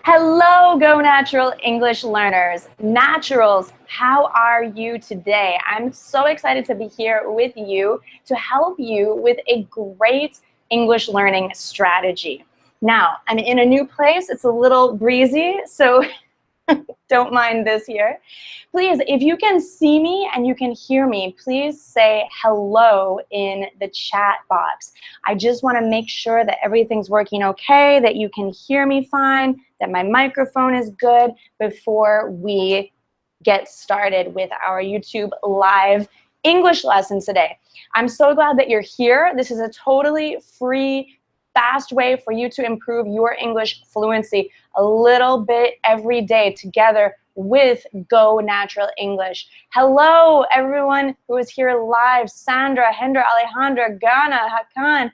Hello, Go Natural English learners. Naturals, how are you today? I'm so excited to be here with you to help you with a great English learning strategy. Now, I'm in a new place. It's a little breezy, so don't mind this here. Please, if you can see me and you can hear me, please say hello in the chat box. I just want to make sure that everything's working okay, that you can hear me fine, that my microphone is good before we get started with our YouTube live English lesson today. I'm so glad that you're here. This is a totally free, fast way for you to improve your English fluency a little bit every day together with Go Natural English. Hello, everyone who is here live. Sandra, Hendra, Alejandra, Ghana, Hakan,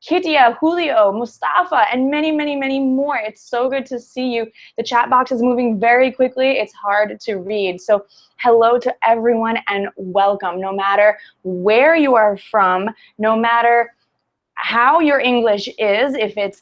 Kitia, Julio, Mustafa, and many, many, many more. It's so good to see you. The chat box is moving very quickly. It's hard to read. So hello to everyone and welcome. No matter where you are from, no matter how your English is, if it's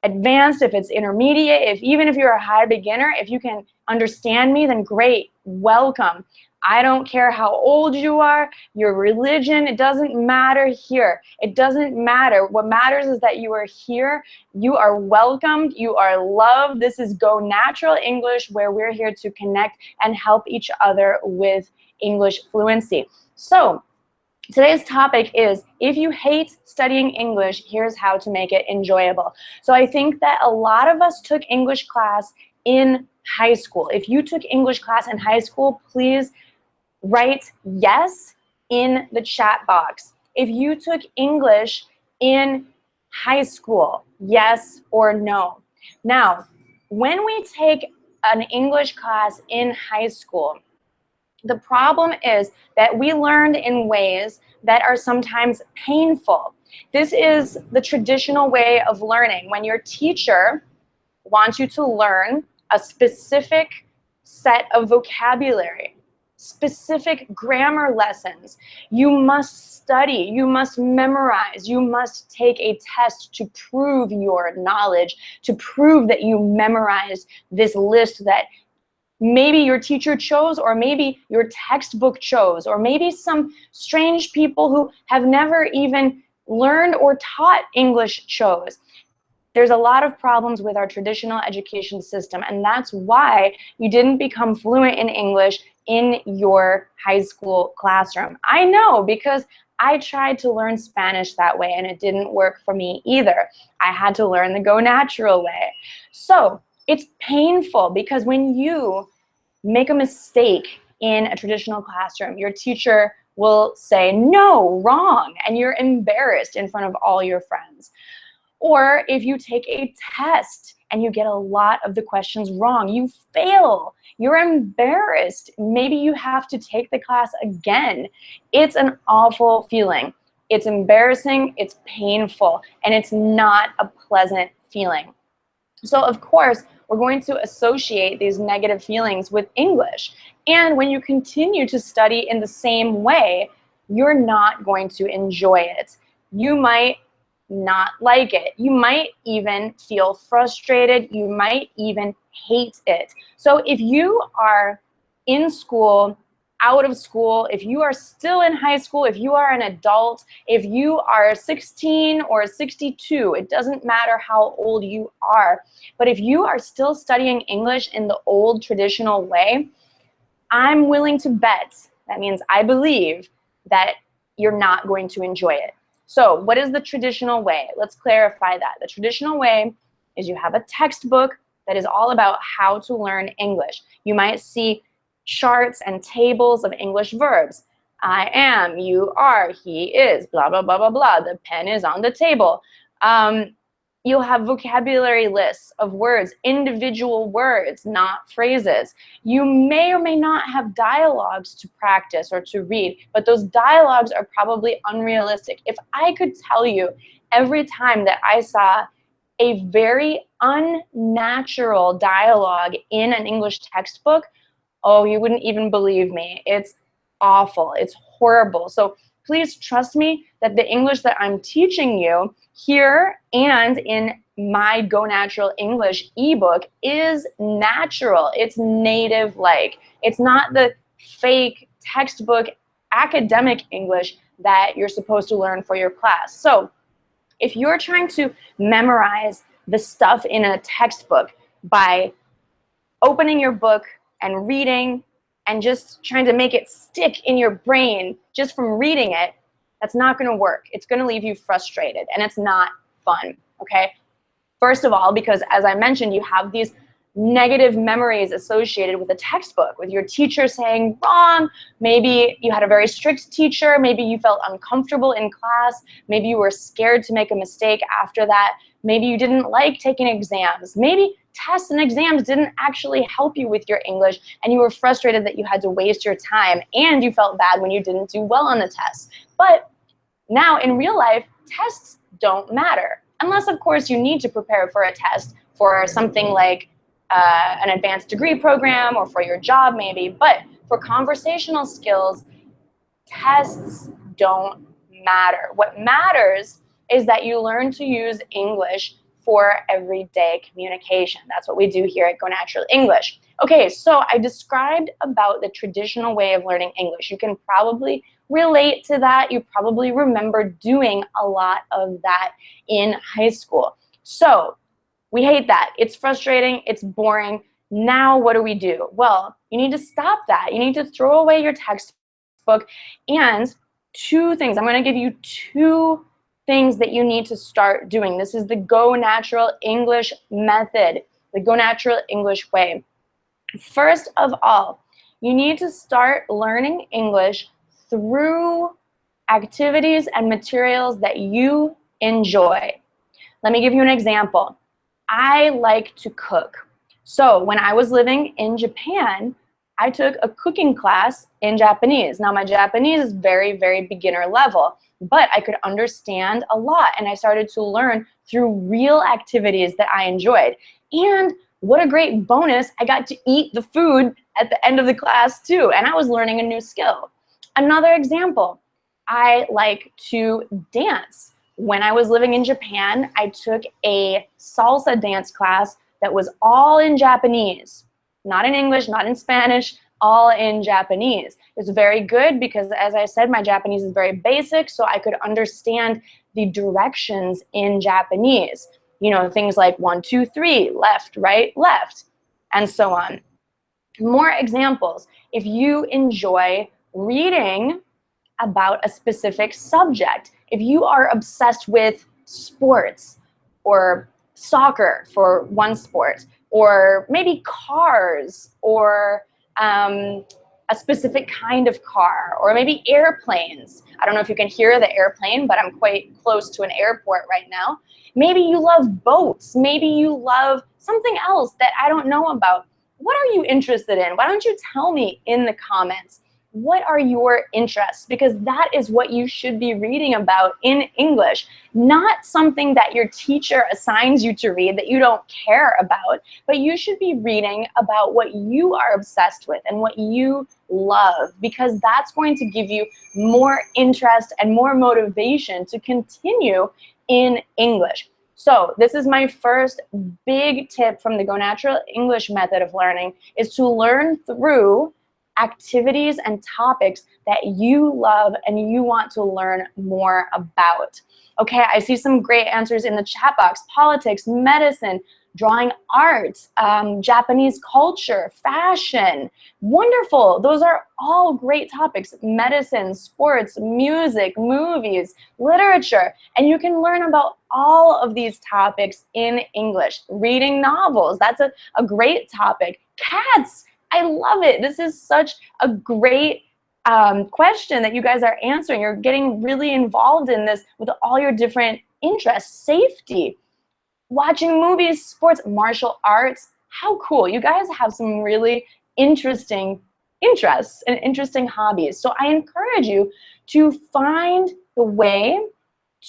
advanced, if it's intermediate, even if you're a high beginner, if you can understand me, then great, welcome. I don't care how old you are, your religion, it doesn't matter here. It doesn't matter. What matters is that you are here, you are welcomed, you are loved. This is Go Natural English, where we're here to connect and help each other with English fluency. So, today's topic is, if you hate studying English, here's how to make it enjoyable. So I think that a lot of us took English class in high school. If you took English class in high school, please write yes in the chat box. If you took English in high school, yes or no. Now, when we take an English class in high school, the problem is that we learned in ways that are sometimes painful. This is the traditional way of learning. When your teacher wants you to learn a specific set of vocabulary, specific grammar lessons, you must study, you must memorize, you must take a test to prove your knowledge, to prove that you memorized this list that maybe your teacher chose, or maybe your textbook chose, or maybe some strange people who have never even learned or taught English chose. There's a lot of problems with our traditional education system, and that's why you didn't become fluent in English in your high school classroom. I know, because I tried to learn Spanish that way, and it didn't work for me either. I had to learn the Go Natural way. So it's painful, because when you make a mistake in a traditional classroom, your teacher will say, no, wrong, and you're embarrassed in front of all your friends. Or if you take a test and you get a lot of the questions wrong, you fail, you're embarrassed. Maybe you have to take the class again. It's an awful feeling. It's embarrassing, it's painful, and it's not a pleasant feeling. So of course, we're going to associate these negative feelings with English. And when you continue to study in the same way, you're not going to enjoy it. You might not like it. You might even feel frustrated. You might even hate it. So if you are in school, out of school, if you are still in high school, if you are an adult, if you are 16 or 62, it doesn't matter how old you are. But if you are still studying English in the old traditional way, I'm willing to bet, that means I believe, that you're not going to enjoy it. So what is the traditional way? Let's clarify that. The traditional way is you have a textbook that is all about how to learn English. You might see charts and tables of English verbs. I am, you are, he is, blah, blah, blah, blah, blah. The pen is on the table. You'll have vocabulary lists of words, individual words, not phrases. You may or may not have dialogues to practice or to read, but those dialogues are probably unrealistic. If I could tell you every time that I saw a very unnatural dialogue in an English textbook, oh, you wouldn't even believe me. It's awful. It's horrible. So please trust me that the English that I'm teaching you here and in my Go Natural English ebook is natural. It's native-like. It's not the fake textbook academic English that you're supposed to learn for your class. So if you're trying to memorize the stuff in a textbook by opening your book and reading and just trying to make it stick in your brain just from reading it, that's not going to work. It's going to leave you frustrated, and it's not fun, okay? First of all, because as I mentioned, you have these negative memories associated with a textbook, with your teacher saying wrong. Maybe you had a very strict teacher. Maybe you felt uncomfortable in class. Maybe you were scared to make a mistake after that. Maybe you didn't like taking exams. Maybe tests and exams didn't actually help you with your English, and you were frustrated that you had to waste your time, and you felt bad when you didn't do well on the test. But now in real life, tests don't matter. Unless, of course, you need to prepare for a test for something like an advanced degree program or for your job maybe. But for conversational skills, tests don't matter. What matters is that you learn to use English for everyday communication. That's what we do here at Go Natural English. Okay, so I described about the traditional way of learning English. You can probably relate to that. You probably remember doing a lot of that in high school. So we hate that. It's frustrating. It's boring. Now what do? Well, you need to stop that. You need to throw away your textbook. And two things. I'm going to give you two things that you need to start doing. This is the Go Natural English method, the Go Natural English way. First of all, you need to start learning English through activities and materials that you enjoy. Let me give you an example. I like to cook. So when I was living in Japan, I took a cooking class in Japanese. Now my Japanese is very, very beginner level, but I could understand a lot, and I started to learn through real activities that I enjoyed. And what a great bonus, I got to eat the food at the end of the class too, and I was learning a new skill. Another example, I like to dance. When I was living in Japan, I took a salsa dance class that was all in Japanese. Not in English, not in Spanish, all in Japanese. It was very good because, as I said, my Japanese is very basic, so I could understand the directions in Japanese. You know, things like 1, 2, 3, left, right, left, and so on. More examples. If you enjoy reading about a specific subject, if you are obsessed with sports or soccer for one sport, or maybe cars, or a specific kind of car, or maybe airplanes. I don't know if you can hear the airplane, but I'm quite close to an airport right now. Maybe you love boats. Maybe you love something else that I don't know about. What are you interested in? Why don't you tell me in the comments? What are your interests? Because that is what you should be reading about in English, not something that your teacher assigns you to read that you don't care about, but you should be reading about what you are obsessed with and what you love, because that's going to give you more interest and more motivation to continue in English. So this is my first big tip from the Go Natural English method of learning, is to learn through activities and topics that you love and you want to learn more about. Okay, I see some great answers in the chat box. Politics, medicine, drawing art, Japanese culture, fashion. Wonderful. Those are all great topics. Medicine, sports, music, movies, literature. And you can learn about all of these topics in English. Reading novels, that's a great topic. Cats, I love it. This is such a great question that you guys are answering. You're getting really involved in this with all your different interests. Safety, watching movies, sports, martial arts. How cool. You guys have some really interesting interests and interesting hobbies. So I encourage you to find the way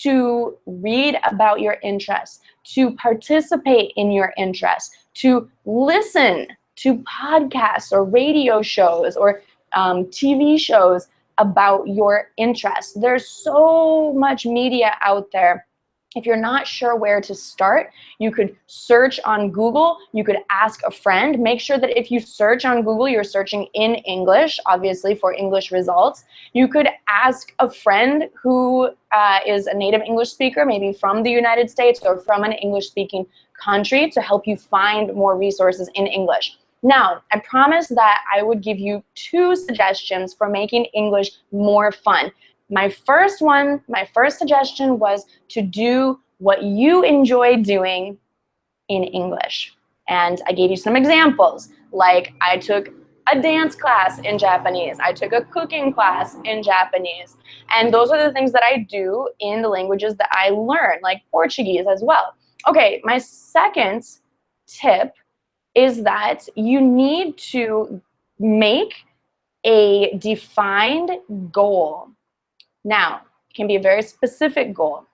to read about your interests, to participate in your interests, to listen to podcasts or radio shows or TV shows about your interests. There's so much media out there. If you're not sure where to start, you could search on Google, you could ask a friend. Make sure that if you search on Google, you're searching in English, obviously for English results. You could ask a friend who is a native English speaker, maybe from the United States or from an English-speaking country, to help you find more resources in English. Now, I promised that I would give you 2 suggestions for making English more fun. My first suggestion was to do what you enjoy doing in English. And I gave you some examples, like I took a dance class in Japanese, I took a cooking class in Japanese, and those are the things that I do in the languages that I learn, like Portuguese as well. Okay, my second tip is that you need to make a defined goal. Now, it can be a very specific goal.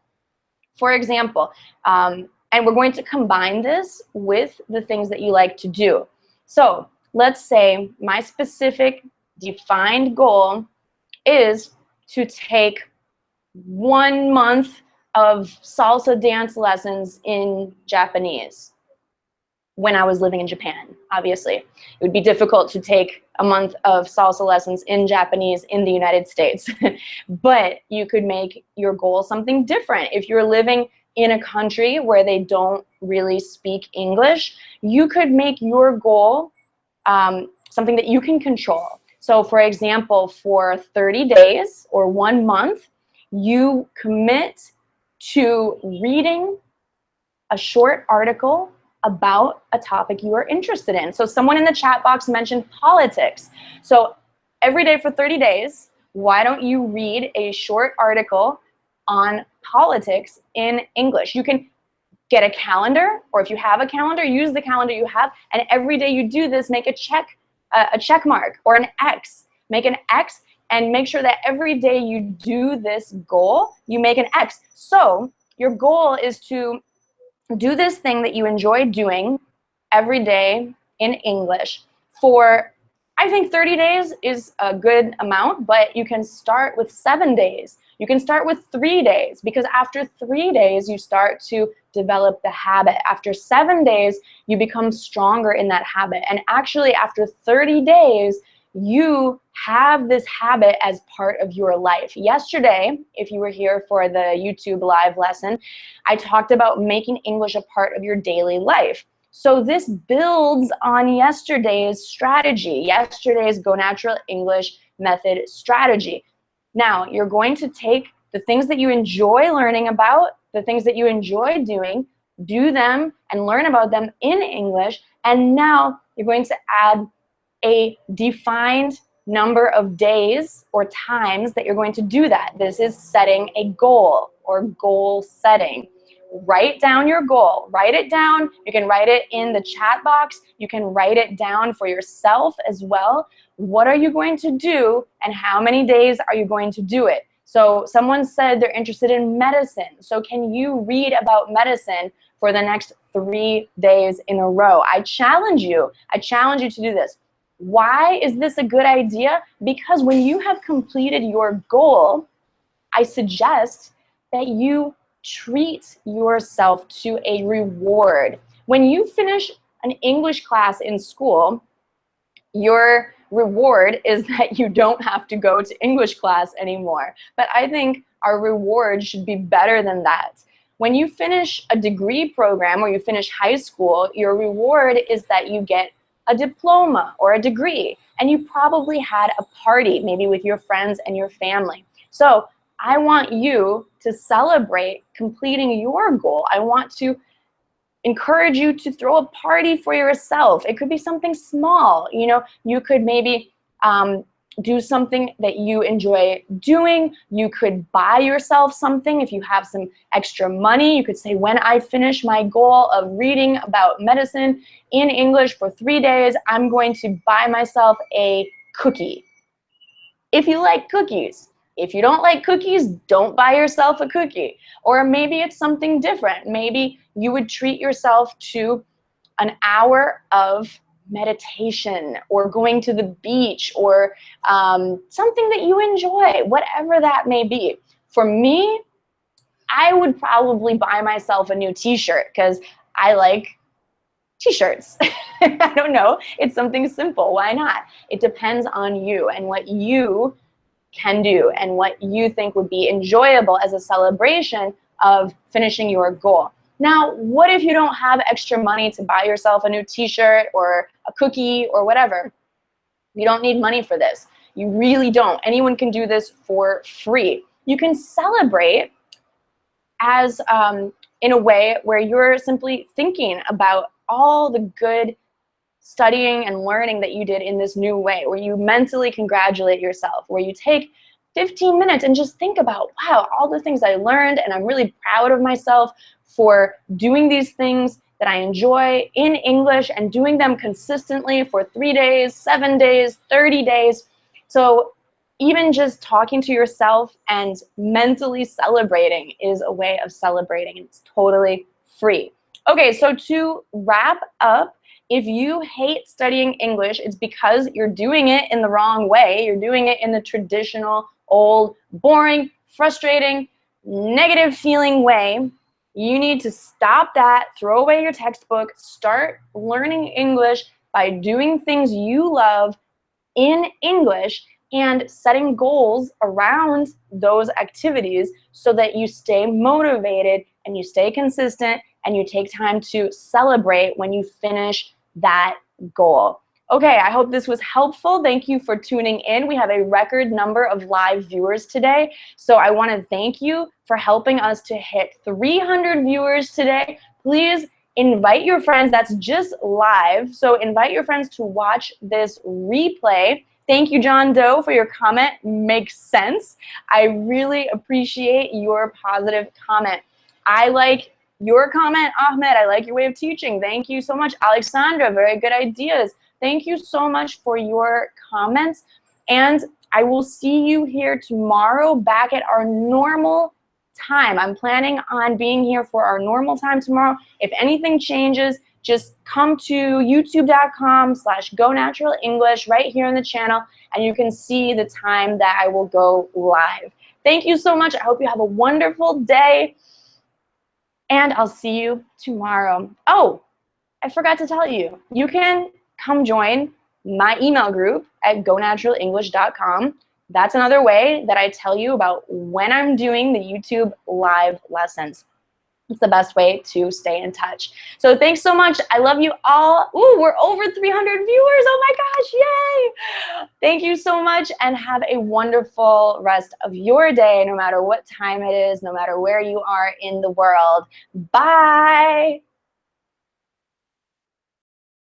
For example, and we're going to combine this with the things that you like to do. So let's say my specific defined goal is to take 1 month of salsa dance lessons in Japanese. When I was living in Japan, obviously. It would be difficult to take a month of salsa lessons in Japanese in the United States. But you could make your goal something different. If you're living in a country where they don't really speak English, you could make your goal something that you can control. So for example, for 30 days or 1 month, you commit to reading a short article about a topic you are interested in. So someone in the chat box mentioned politics. So every day for 30 days, why don't you read a short article on politics in English? You can get a calendar, or if you have a calendar, use the calendar you have, and every day you do this, make a check mark or an X. Make an X and make sure that every day you do this goal, you make an X. So your goal is to do this thing that you enjoy doing every day in English for, I think 30 days is a good amount, but you can start with 7 days. You can start with 3 days, because after 3 days, you start to develop the habit. After 7 days, you become stronger in that habit. And actually, after 30 days, you have this habit as part of your life. Yesterday, if you were here for the YouTube live lesson, I talked about making English a part of your daily life. So this builds on yesterday's strategy, yesterday's Go Natural English method strategy. Now, you're going to take the things that you enjoy learning about, the things that you enjoy doing, do them and learn about them in English, and now you're going to add a defined number of days or times that you're going to do that. This is setting a goal, or goal setting. Write down your goal. Write it down. You can write it in the chat box. You can write it down for yourself as well. What are you going to do, and how many days are you going to do it? So someone said they're interested in medicine. So can you read about medicine for the next 3 days in a row? I challenge you to do this. Why is this a good idea? Because when you have completed your goal, I suggest that you treat yourself to a reward. When you finish an English class in school, your reward is that you don't have to go to English class anymore. But I think our reward should be better than that. When you finish a degree program or you finish high school, your reward is that you get a diploma or a degree, and you probably had a party, maybe with your friends and your family. So I want you to celebrate completing your goal. I want to encourage you to throw a party for yourself. It could be something small. You know, you could maybe do something that you enjoy doing. You could buy yourself something if you have some extra money. You could say, when I finish my goal of reading about medicine in English for 3 days, I'm going to buy myself a cookie. If you like cookies. If you don't like cookies, don't buy yourself a cookie. Or maybe it's something different. Maybe you would treat yourself to an hour of meditation or going to the beach or something that you enjoy, whatever that may be. For me, I would probably buy myself a new t-shirt because I like t-shirts. I don't know. It's something simple. Why not? It depends on you and what you can do and what you think would be enjoyable as a celebration of finishing your goal. Now, what if you don't have extra money to buy yourself a new t-shirt or a cookie or whatever? You don't need money for this. You really don't. Anyone can do this for free. You can celebrate as in a way where you're simply thinking about all the good studying and learning that you did in this new way, where you mentally congratulate yourself, where you take 15 minutes and just think about, wow, all the things I learned, and I'm really proud of myself for doing these things that I enjoy in English and doing them consistently for 3 days, 7 days, 30 days. So even just talking to yourself and mentally celebrating is a way of celebrating. It's totally free. Okay, so to wrap up, if you hate studying English, it's because you're doing it in the wrong way. You're doing it in the traditional, old, boring, frustrating, negative feeling way. You need to stop that, throw away your textbook, start learning English by doing things you love in English and setting goals around those activities so that you stay motivated and you stay consistent and you take time to celebrate when you finish that goal. Okay, I hope this was helpful. Thank you for tuning in. We have a record number of live viewers today, so I want to thank you for helping us to hit 300 viewers today. Please invite your friends. That's just live, so invite your friends to watch this replay. Thank you, John Doe, for your comment. Makes sense. I really appreciate your positive comment. I like your comment, Ahmed. I like your way of teaching. Thank you so much. Alexandra, very good ideas. Thank you so much for your comments. And I will see you here tomorrow back at our normal time. I'm planning on being here for our normal time tomorrow. If anything changes, just come to youtube.com/GoNaturalEnglish right here in the channel, and you can see the time that I will go live. Thank you so much. I hope you have a wonderful day, and I'll see you tomorrow. Oh, I forgot to tell you, you can come join my email group at GoNaturalEnglish.com. That's another way that I tell you about when I'm doing the YouTube live lessons. It's the best way to stay in touch. So thanks so much. I love you all. Ooh, we're over 300 viewers. Oh my gosh, yay. Thank you so much, and have a wonderful rest of your day, no matter what time it is, no matter where you are in the world. Bye.